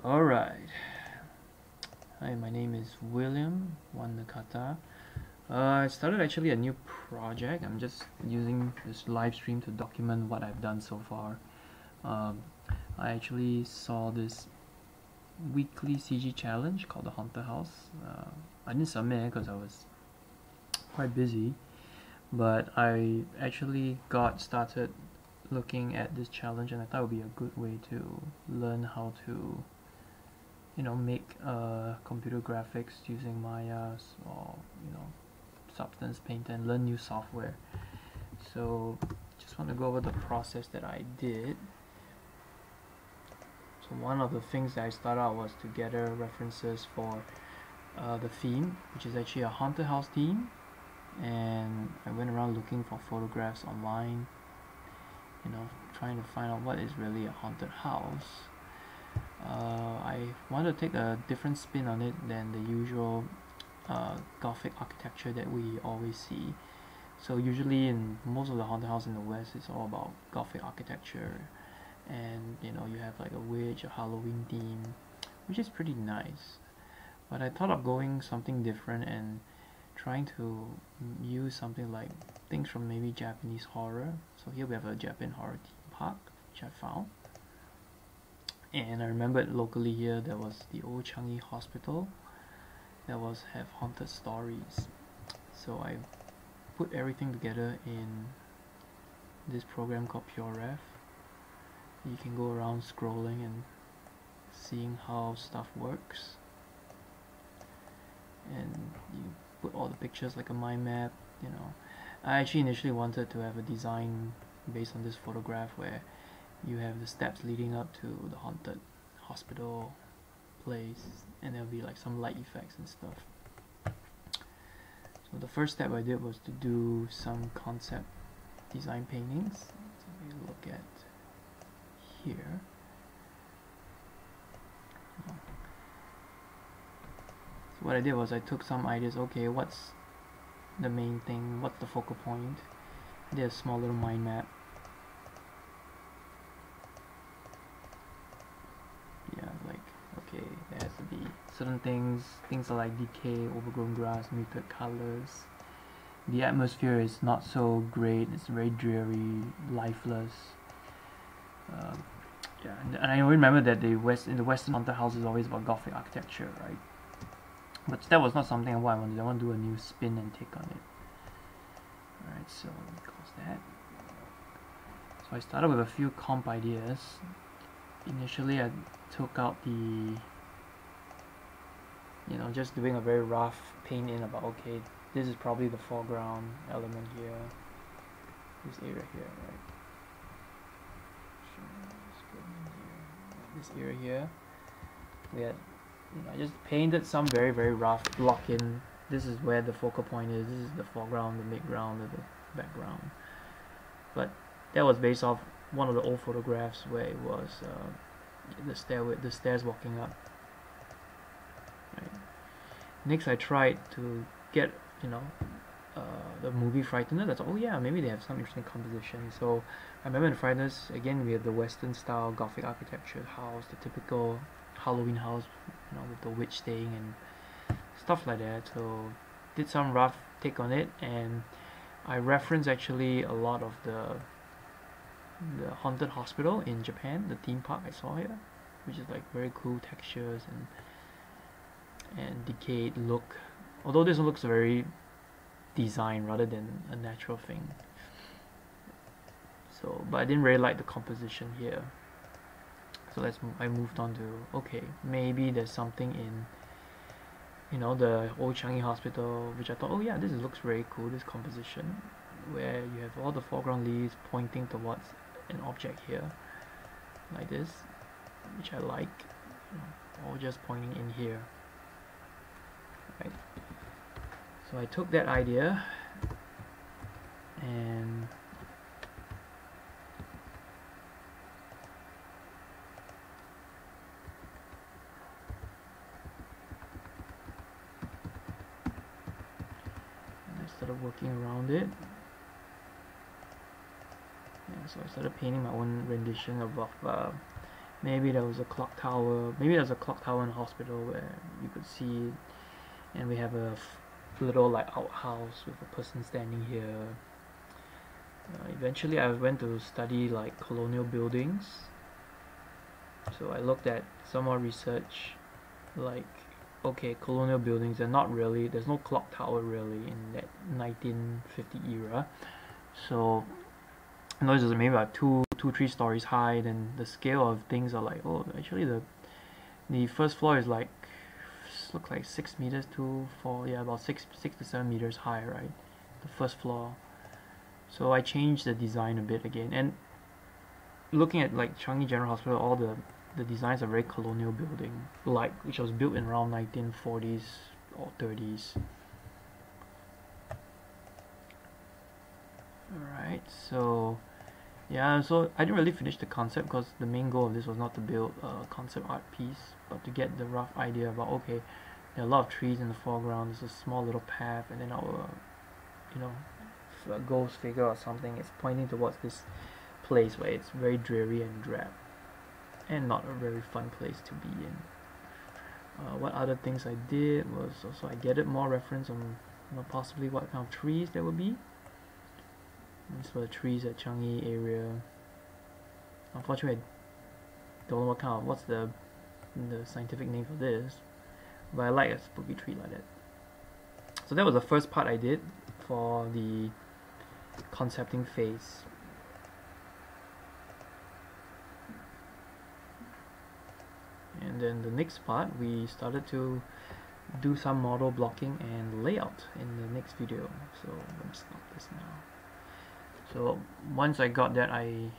Alright. Hi, my name is William, 1nakata. I started actually a new project. I'm just using this live stream to document what I've done so far. Um, I actually saw this weekly CG challenge called the Haunted House. I didn't submit because I was quite busy, but I actually got started looking at this challenge, and I thought it would be a good way to learn how to make computer graphics using Mayas or Substance Paint and learn new software. So just want to go over the process that I did. So one of the things that I started out was to gather references for the theme, which is actually a haunted house theme, and I went around looking for photographs online, trying to find out what is really a haunted house. I want to take a different spin on it than the usual Gothic architecture that we always see. So usually in most of the haunted house in the West, it's all about Gothic architecture, and you have like a witch, a Halloween theme, which is pretty nice. But I thought of going something different and trying to use something like things from maybe Japanese horror. So here we have a Japan horror theme park, which I found. And I remembered locally here there was the old Changi Hospital that have haunted stories. So I put everything together in this program called PureRef. You can go around scrolling and seeing how stuff works, and you put all the pictures like a mind map. I actually initially wanted to have a design based on this photograph where you have the steps leading up to the haunted hospital place, and there'll be like some light effects and stuff. So the first step I did was to do some concept design paintings. So we look at here. So what I did was I took some ideas. Okay, what's the main thing? What's the focal point? I did a small little mind map. Okay, there has to be certain things are like decay, overgrown grass, muted colors. The atmosphere is not so great, it's very dreary, lifeless. Yeah, and I remember that in the Western haunted house is always about Gothic architecture, right? But that was not something I wanted. I want to do a new spin and take on it. Alright, so let me close that. So I started with a few comp ideas. Initially I took out the just doing a very rough paint in about, okay, this is probably the foreground element here, this area here, right? This area here, we had, I just painted some very rough block in. This is where the focal point is. This is the foreground, the midground, the background. But that was based off one of the old photographs where it was the stairs walking up. Right. Next, I tried to get the movie Frighteners. I thought, oh yeah, maybe they have some interesting composition. So I remember in Frighteners, again, we have the Western style Gothic architecture house, the typical Halloween house, with the witch staying and stuff like that. So did some rough take on it, and I referenced actually a lot of the haunted hospital in Japan, the theme park I saw here, which is like very cool textures and decayed look. Although this looks very design rather than a natural thing. So, but I didn't really like the composition here. So I moved on to, okay, maybe there's something in the old Changi Hospital, which I thought, oh yeah, this looks very cool, this composition, where you have all the foreground leaves pointing towards an object here, like this, which I like, or just pointing in here, right? So I took that idea and I started working around it. Yeah, so I started painting my own rendition of maybe there was a clock tower. Maybe there's a clock tower in a hospital where you could see it, and we have a little like outhouse with a person standing here. Eventually, I went to study like colonial buildings. So I looked at some more research, like okay, colonial buildings. They're not really. There's no clock tower really in that 1950 era. So noise is maybe about 3 stories high. Then the scale of things are like, oh, actually the first floor is like looks like 6 meters to 4, yeah, about 6 to 7 meters high, right? The first floor. So I changed the design a bit again, and looking at like Changi General Hospital, all the designs are very colonial building, like which was built in around 1940s or 30s. Alright, so yeah, so I didn't really finish the concept because the main goal of this was not to build a concept art piece, but to get the rough idea about, okay, there are a lot of trees in the foreground, there's a small little path, and then our, you know, ghost figure or something is pointing towards this place where it's very dreary and drab, and not a very fun place to be in. What other things I did was also I gathered more reference on, possibly what kind of trees there would be. These were the trees at Changi area. Unfortunately, I don't know what's the scientific name for this, but I like a spooky tree like that. So that was the first part I did for the concepting phase. And then the next part, we started to do some model blocking and layout in the next video. So let me stop this now. So once I got that, I